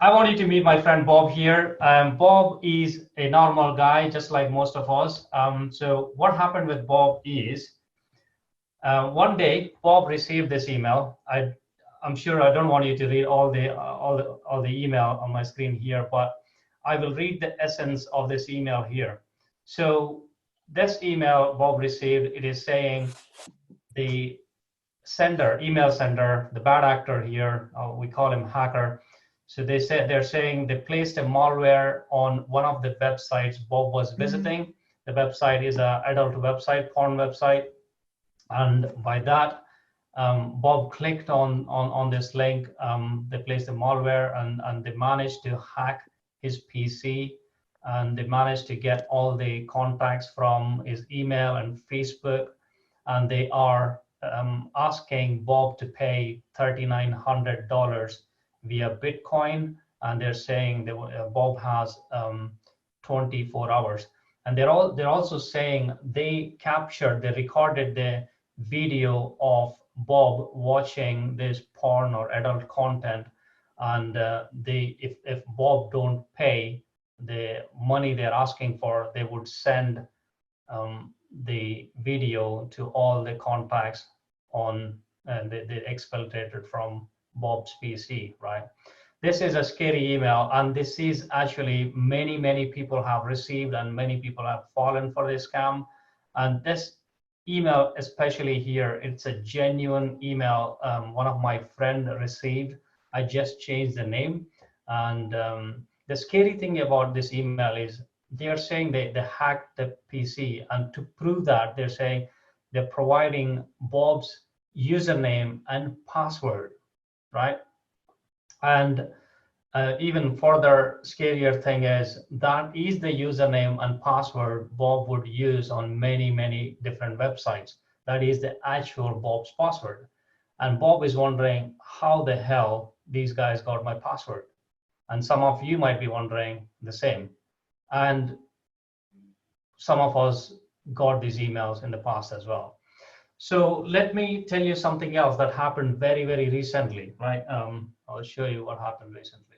I want you to meet my friend Bob here. Bob is a normal guy, just like most of us. So what happened with Bob is one day Bob received this email. I'm sure I don't want you to read all the email on my screen here, but I will read the essence of this email here. So this email Bob received, it is saying the sender, email sender, the bad actor here, we call him hacker. So they're saying they placed a malware on one of the websites Bob was visiting. The website is an adult website, porn website, and by that, Bob clicked on this link. They placed the malware, and they managed to hack his PC, and they managed to get all the contacts from his email and Facebook, and they are asking Bob to pay $3,900 via Bitcoin, and they're saying that Bob has 24 hours. And they're also saying they recorded the video of Bob watching this porn or adult content, and if Bob don't pay the money they're asking for, they would send the video to all the contacts on they exfiltrated from Bob's PC, right? This is a scary email, and this is actually many people have received, and many people have fallen for this scam. And this email, especially here, it's a genuine email. One of my friend received. I just changed the name, and the scary thing about this email is they are saying they hacked the PC, and to prove that, they're saying they're providing Bob's username and password, right? And even further scarier thing is that is the username and password Bob would use on many different websites. That is the actual Bob's password. And Bob is wondering how the hell these guys got my password. And some of you might be wondering the same. And some of us got these emails in the past as well. So let me tell you something else that happened very recently, right? I'll show you what happened recently.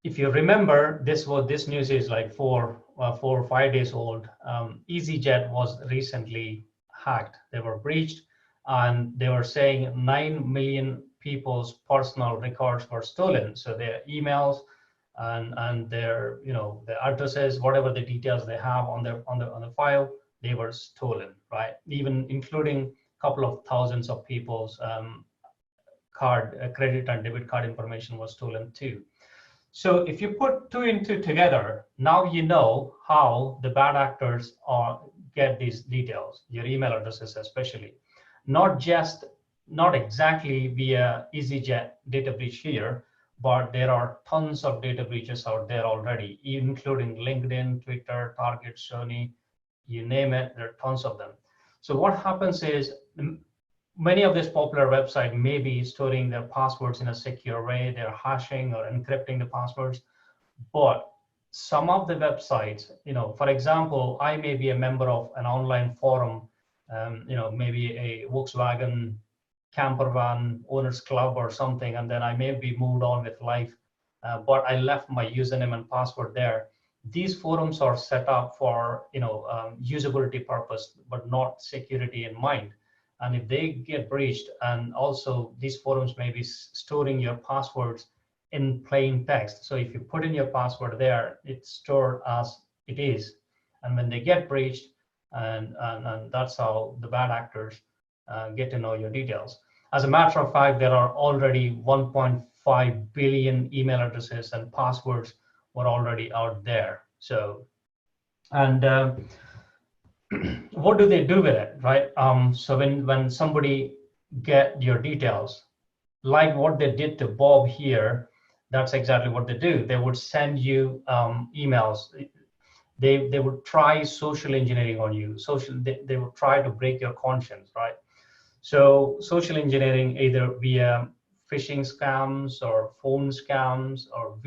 If you remember, this news is like 4 or 5 days old. EasyJet was recently hacked. They were breached, and they were saying 9 million people's personal records were stolen. So their emails and their their addresses, whatever the details they have on the file, they were stolen, right? Even including a couple of thousands of people's credit and debit card information was stolen too. So if you put two and two together, now you know how the bad actors get these details, your email addresses especially. Not exactly via EasyJet data breach here, but there are tons of data breaches out there already, including LinkedIn, Twitter, Target, Sony, you name it, there are tons of them. So what happens is many of these popular websites may be storing their passwords in a secure way. They're hashing or encrypting the passwords. But some of the websites, for example, I may be a member of an online forum, maybe a Volkswagen camper van owners club or something, and then I may be moved on with life, but I left my username and password there. These forums are set up for usability purpose, but not security in mind. And if they get breached, and also these forums may be storing your passwords in plain text. So if you put in your password there, it's stored as it is. And when they get breached, and that's how the bad actors get to know your details. As a matter of fact, there are already 1.5 billion email addresses and passwords were already out there. So, and what do they do with it, right? So when somebody get your details, like what they did to Bob here, that's exactly what they do. They would send you emails. They would try social engineering on you. They would try to break your conscience, right? So social engineering either via phishing scams or phone scams or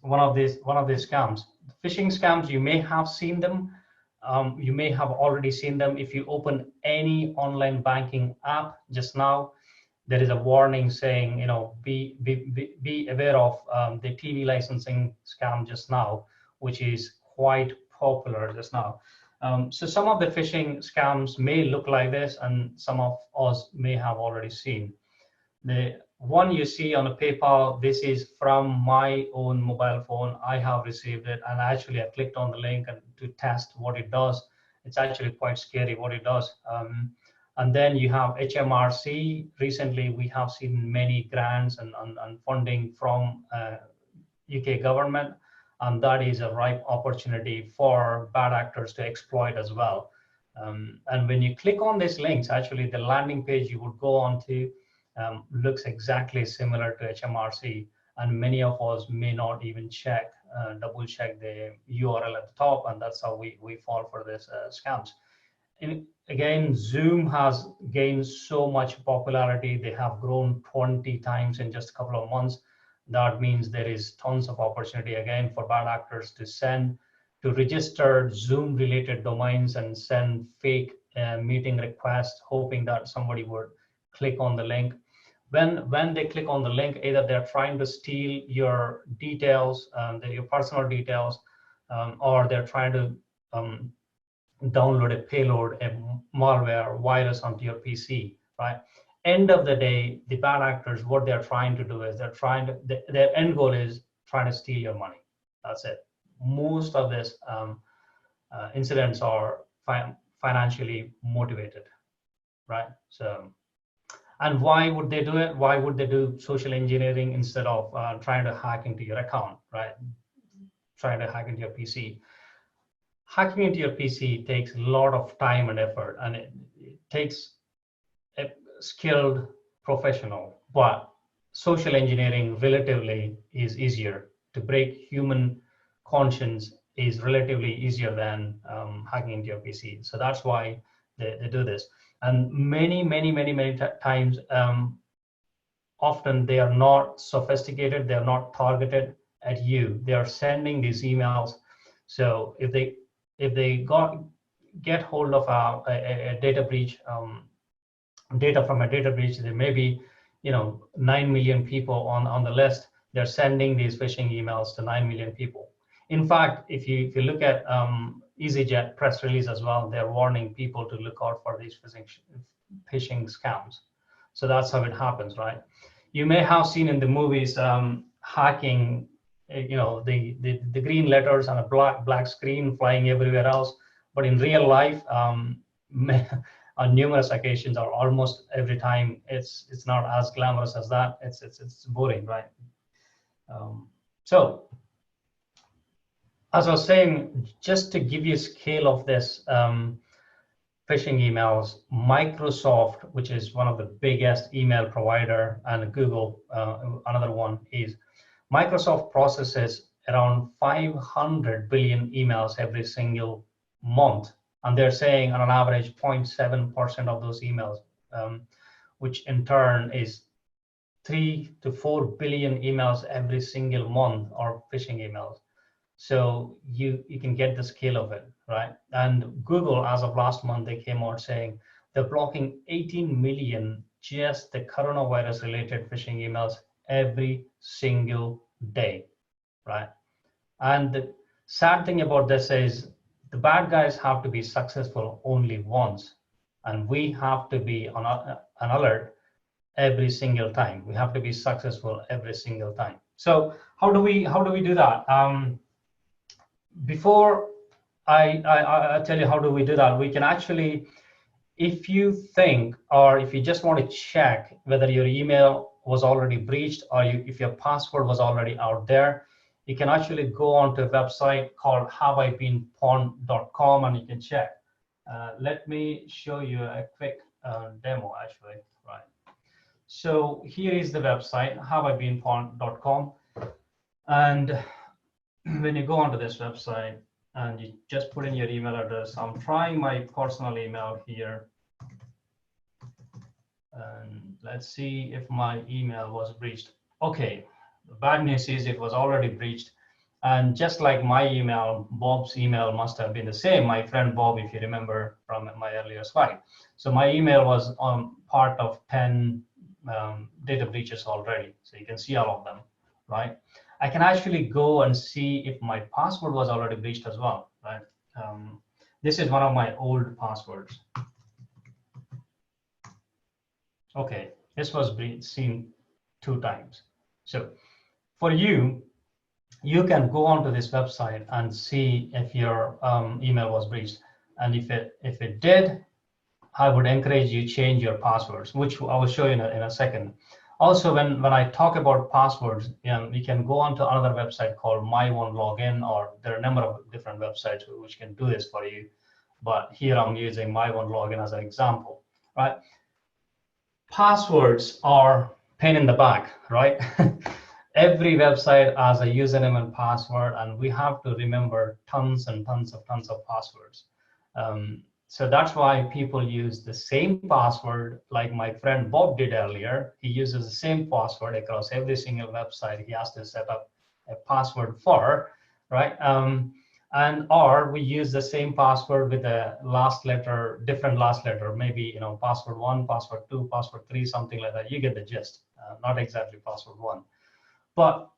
one of these scams. Phishing scams, you may have seen them. You may have already seen them if you open any online banking app just now. there is a warning saying, be aware of the TV licensing scam just now, which is quite popular just now. So some of the phishing scams may look like this, and some of us may have already seen. The one you see on the PayPal, this is from my own mobile phone. I have received it, and actually I clicked on the link and to test what it does. It's actually quite scary what it does. And then you have HMRC. Recently, we have seen many grants and funding from UK government, and that is a ripe opportunity for bad actors to exploit as well. And when you click on these links, actually the landing page you would go on to looks exactly similar to HMRC, and many of us may not even double check the URL at the top, and that's how we fall for this scams. And again, Zoom has gained so much popularity. They have grown 20 times in just a couple of months. That means there is tons of opportunity again for bad actors to register Zoom related domains and send fake meeting requests, hoping that somebody would click on the link. When they click on the link, either they're trying to steal your details, your personal details, or they're trying to download a payload, a malware virus onto your PC, right? End of the day, the bad actors, what they're trying to do is their end goal is trying to steal your money. That's it. Most of these incidents are financially motivated, right? So, and why would they do it? Why would they do social engineering instead of trying to hack into your account, right? Trying to hack into your PC. Hacking into your PC takes a lot of time and effort, and it takes a skilled professional. But social engineering relatively is easier. To break human conscience is relatively easier than hacking into your PC. So that's why they do this. And many times, often they are not sophisticated. They are not targeted at you. They are sending these emails. So if they get hold of a data breach, data from a data breach, there may be 9 million people on the list. They're sending these phishing emails to 9 million people. In fact, if you look at EasyJet press release as well, they're warning people to look out for these phishing scams. So that's how it happens, right? You may have seen in the movies hacking, the green letters on a black screen flying everywhere else. But in real life, on numerous occasions, or almost every time, it's not as glamorous as that. It's boring, right? So, as I was saying, just to give you a scale of this phishing emails, Microsoft, which is one of the biggest email provider, and Google, another one, is Microsoft processes around 500 billion emails every single month, and they're saying on an average 0.7% of those emails, which in turn is 3 to 4 billion emails every single month are phishing emails. So you can get the scale of it, right? And Google, as of last month, they came out saying they're blocking 18 million just the coronavirus related phishing emails every single day, right? And the sad thing about this is the bad guys have to be successful only once, and we have to be on an alert every single time. We have to be successful every single time. So how do we do that? Before I tell you how do we do that, we can actually, if you think, or if you just want to check whether your email was already breached, or if your password was already out there, you can actually go onto a website called haveibeenpawned.com and you can check. Let me show you a quick demo actually, right? So here is the website, haveibeenpawned.com, and when you go onto this website and you just put in your email address, I'm trying my personal email here, and let's see if my email was breached. Okay, the bad news is it was already breached, and just like my email, Bob's email must have been the same. My friend Bob, if you remember from my earlier slide. So my email was part of 10 data breaches already. So you can see all of them, right? I can actually go and see if my password was already breached as well, right? This is one of my old passwords. Okay, this was seen 2 times. So for you, you can go onto this website and see if your email was breached. And if it did, I would encourage you change your passwords, which I will show you in a second. Also, when I talk about passwords, you can go onto another website called My One Login, or there are a number of different websites which can do this for you. But here I'm using My One Login as an example, right? Passwords are pain in the back, right? Every website has a username and password, and we have to remember tons and tons of passwords. So that's why people use the same password, like my friend Bob did earlier. He uses the same password across every single website he has to set up a password for, right? Or we use the same password with a last letter, different last letter, maybe password 1, password 2, password 3, something like that. You get the gist. Not exactly password 1. But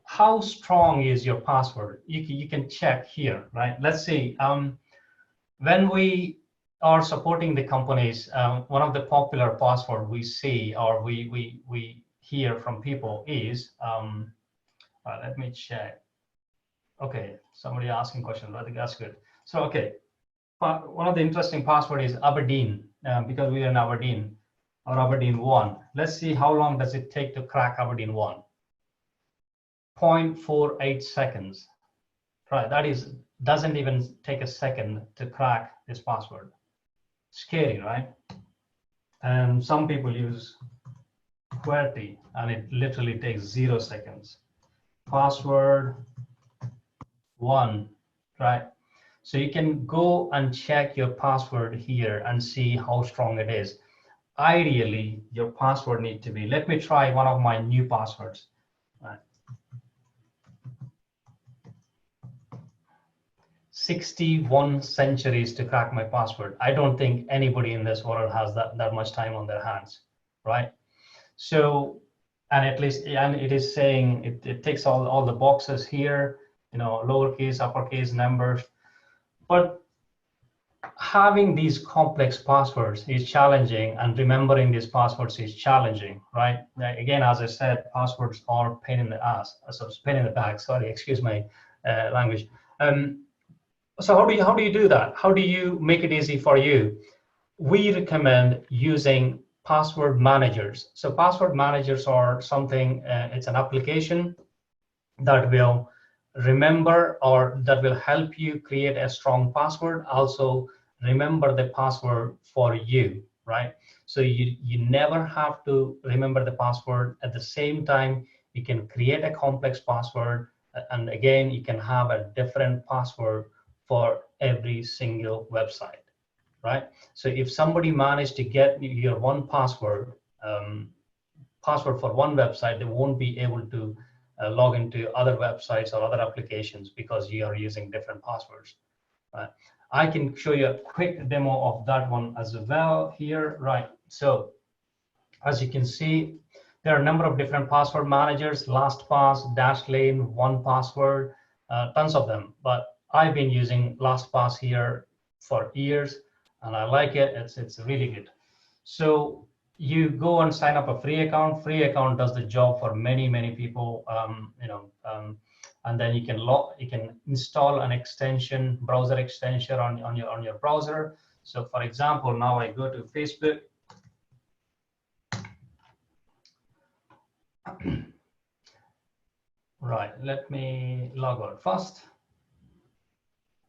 how strong is your password? You can check here, right? Let's see. When we are supporting the companies, one of the popular password we see or we hear from people is, let me check. Okay, somebody asking questions. I think that's good. So, okay, one of the interesting password is Aberdeen, because we are in Aberdeen, or Aberdeen 1. Let's see how long does it take to crack Aberdeen 1. 0.48 seconds. Right, that doesn't even take a second to crack this password. Scary, right? And some people use QWERTY, and it literally takes 0 seconds. Password 1, right? So you can go and check your password here and see how strong it is. Ideally, your password need to be, let me try one of my new passwords. Right. 61 centuries to crack my password. I don't think anybody in this world has that much time on their hands, right? So, and at least, and it is saying it takes all the boxes here, lowercase, uppercase, numbers. But having these complex passwords is challenging, and remembering these passwords is challenging, right? Again, as I said, passwords are pain in the ass, pain in the back. Sorry, excuse my language. So how do you do that? How do you make it easy for you? We recommend using password managers. So password managers are something, it's an application that will remember, or that will help you create a strong password, also remember the password for you, right? So you never have to remember the password. At the same time, you can create a complex password, and again, you can have a different password for every single website, right? So if somebody managed to get your one password for one website, they won't be able to log into other websites or other applications because you are using different passwords. Right? I can show you a quick demo of that one as well here, right? So as you can see, there are a number of different password managers: LastPass, Dashlane, 1Password, tons of them. But I've been using LastPass here for years, and I like it. It's really good. So you go and sign up a free account. Free account does the job for many people. And then you can install an extension, browser extension on your browser. So for example, now I go to Facebook. Right, let me log out first.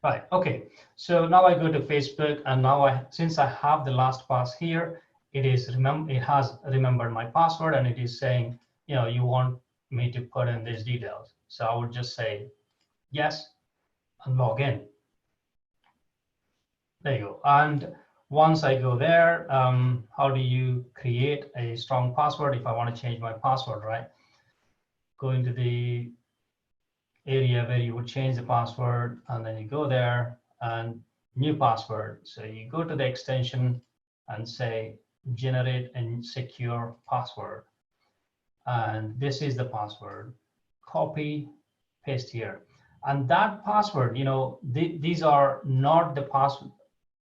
Right, okay. So now I go to Facebook, and now since I have the LastPass here, it has remembered my password, and it is saying, you want me to put in these details. So I would just say yes and log in. There you go. And once I go there, how do you create a strong password if I want to change my password, right? Go into the area where you would change the password, and then you go there and new password. So you go to the extension and say generate a secure password. And this is the password. Copy, paste here. And that password, these are not the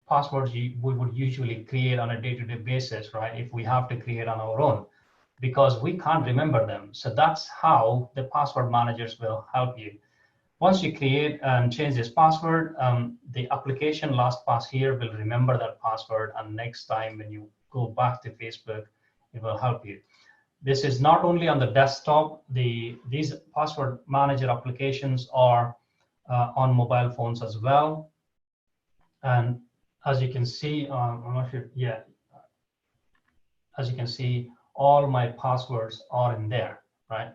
passwords we would usually create on a day-to-day basis, right? If we have to create on our own, because we can't remember them. So that's how the password managers will help you. Once you create and change this password, the application LastPass here will remember that password, and next time when you go back to Facebook, it will help you. This is not only on the desktop. These password manager applications are on mobile phones as well. And as you can see, I'm not sure, yeah. As you can see, all my passwords are in there, right?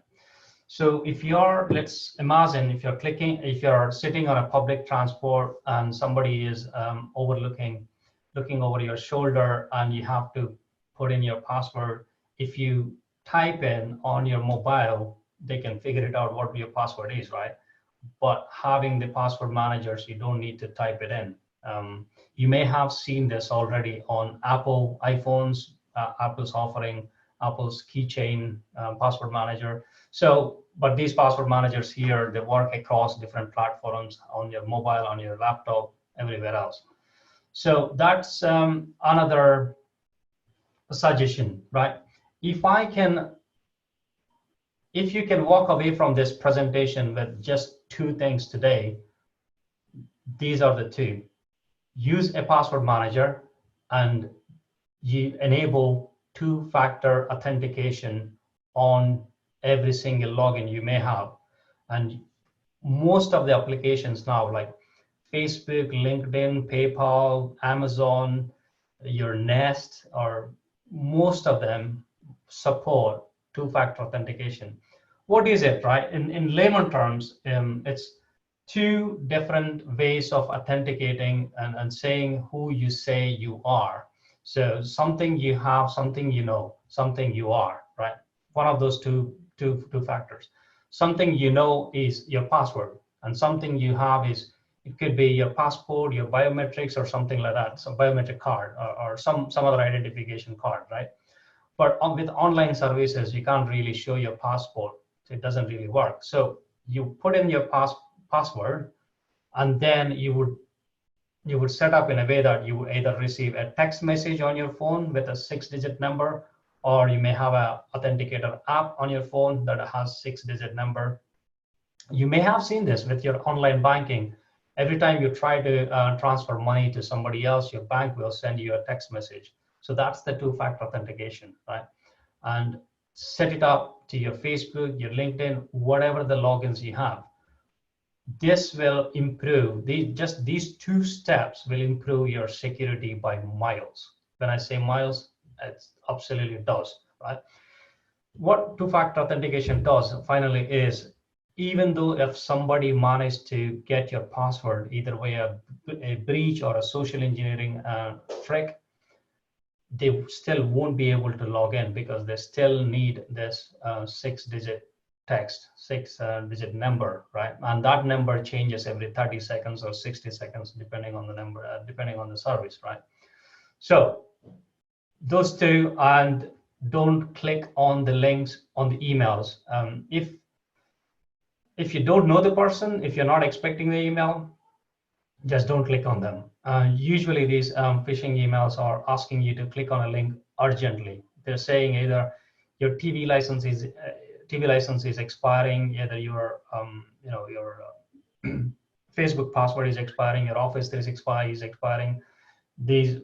So if you're, let's imagine if you're sitting on a public transport and somebody is looking over your shoulder, and you have to put in your password. If you type in on your mobile, they can figure it out what your password is, right? But having the password managers, you don't need to type it in. You may have seen this already on Apple iPhones. Apple's offering Apple's keychain password manager. So, but these password managers here, they work across different platforms on your mobile, on your laptop, everywhere else. So that's another suggestion, right? If you can walk away from this presentation with just two things today, these are the two. Use a password manager, and you enable two-factor authentication on every single login you may have. And most of the applications now, like Facebook, LinkedIn, PayPal, Amazon, your Nest, or most of them support two-factor authentication. What is it, right? In layman terms, it's two different ways of authenticating and saying who you say you are. So something you have, something you know, something you are, right? One of those two factors. Something you know is your password, and something you have is, it could be your passport, your biometrics, or something like that, some biometric card, or some other identification card, right? But with online services, you can't really show your passport. So it doesn't really work. So you put in your password, and then you would set up in a way that you would either receive a text message on your phone with a 6-digit number, or you may have an authenticator app on your phone that has 6-digit number. You may have seen this with your online banking. Every time you try to transfer money to somebody else, your bank will send you a text message. So that's the two-factor authentication, right? And set it up to your Facebook, your LinkedIn, whatever the logins you have. This will improve, just these two steps will improve your security by miles. When I say miles, it absolutely does, right? What two-factor authentication does finally is, even though if somebody managed to get your password either via a breach or a social engineering trick, they still won't be able to log in, because they still need this 6-digit text, 6-digit number, right? And that number changes every 30 seconds or 60 seconds, depending on the number, depending on the service, right? So those two, and don't click on the links on the emails. If you don't know the person, if you're not expecting the email, just don't click on them. Usually these phishing emails are asking you to click on a link urgently. They're saying either your TV license is expiring, either your Facebook password is expiring, your Office 365 is expiring. These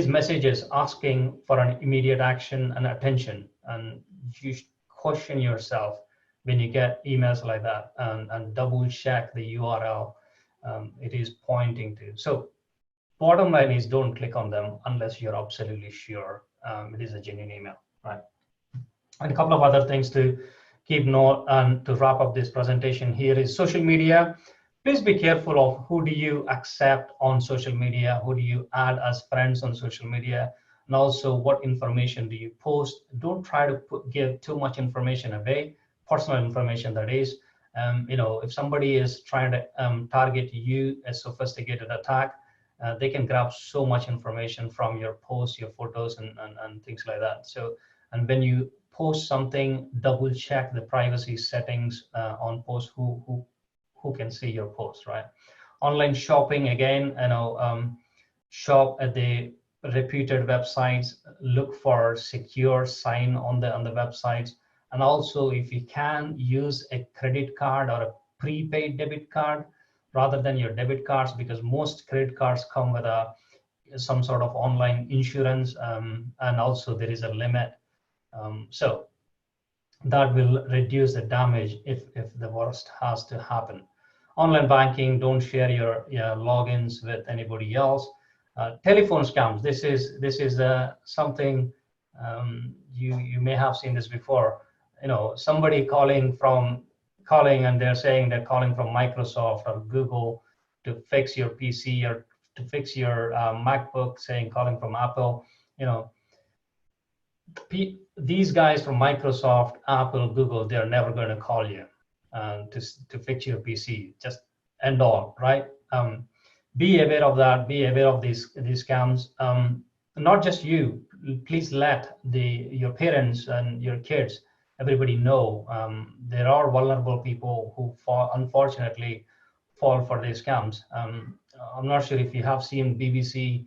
messages asking for an immediate action and attention, and you should question yourself when you get emails like that, and double check the URL it is pointing to. So bottom line is, don't click on them unless you're absolutely sure it is a genuine email, right? And a couple of other things to keep note, and to wrap up this presentation here, is social media. Please be careful of who do you accept on social media, who do you add as friends on social media, and also what information do you post. Don't try to give too much information away, personal information that is. If somebody is trying to target you, a sophisticated attack, they can grab so much information from your posts, your photos, and things like that. So, and when you post something, double check the privacy settings on post, who can see your post, right? Online shopping, again, shop at the reputed websites, look for secure sign on the websites, and also if you can, use a credit card or a prepaid debit card rather than your debit cards, because most credit cards come with some sort of online insurance, and also there is a limit, so that will reduce the damage if the worst has to happen. Online banking, don't share your logins with anybody else. Telephone scams, this is something, you may have seen this before. Somebody calling and they're saying they're calling from Microsoft or Google to fix your PC or to fix your MacBook, saying calling from Apple. These guys from Microsoft, Apple, Google, they're never going to call you to fix your PC, just end all, right? Be aware of that. Be aware of these scams. Not just you. Please let your parents and your kids, everybody know there are vulnerable people who unfortunately fall for these scams. I'm not sure if you have seen BBC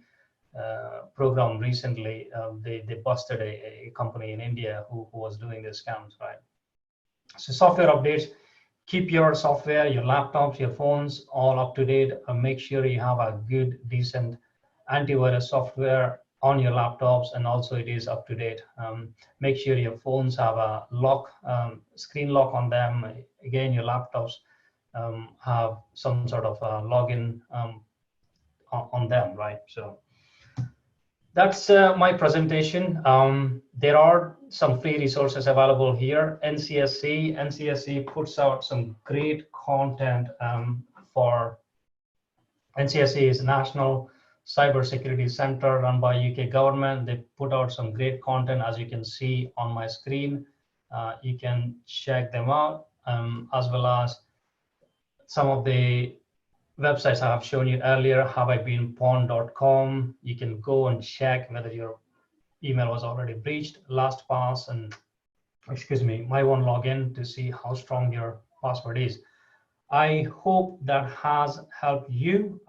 program recently. They busted a company in India who was doing these scams, right? So software updates, keep your software, your laptops, your phones all up to date. Make sure you have a good, decent antivirus software on your laptops, and also it is up to date. Make sure your phones have a lock, screen lock on them. Again, your laptops have some sort of login on them, right? So that's my presentation. There are some free resources available here. NCSC puts out some great content for NCSC is National Cybersecurity Center run by UK government. They put out some great content, as you can see on my screen. You can check them out, as well as some of the websites I have shown you earlier, haveibeenpawned.com. You can go and check whether your email was already breached. LastPass and, my one login to see how strong your password is. I hope that has helped you.